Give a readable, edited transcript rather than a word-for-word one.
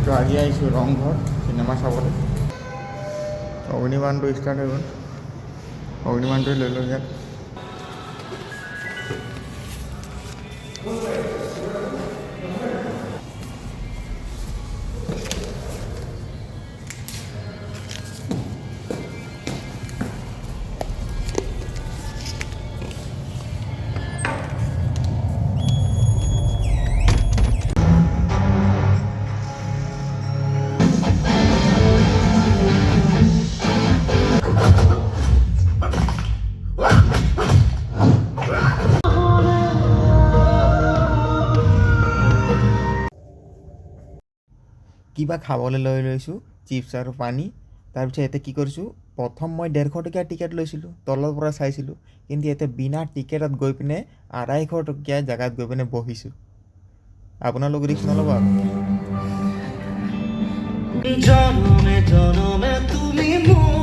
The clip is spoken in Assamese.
তো আজি আহিছোঁ ৰংঘৰ চিনেমা চাবলৈ। অগ্নিবাণটো ষ্টাৰ্ট হৈ গ'ল, অগ্নিবাণটোৱে লৈ লওঁ ইয়াত। কিবা খাবলৈ লৈ লৈছোঁ, চিপছ আৰু পানী। তাৰপিছত এতিয়া কি কৰিছোঁ, প্ৰথম মই 150 টকীয়া টিকেট লৈছিলোঁ, তলৰ পৰা চাইছিলোঁ, কিন্তু এতিয়া বিনা টিকেটত গৈ পিনে 250 টকীয়া জেগাত গৈ পিনে বহিছোঁ। আপোনালোক ৰিস্ক নল'ব আৰু। জনমে জনমে তুমি মোৰ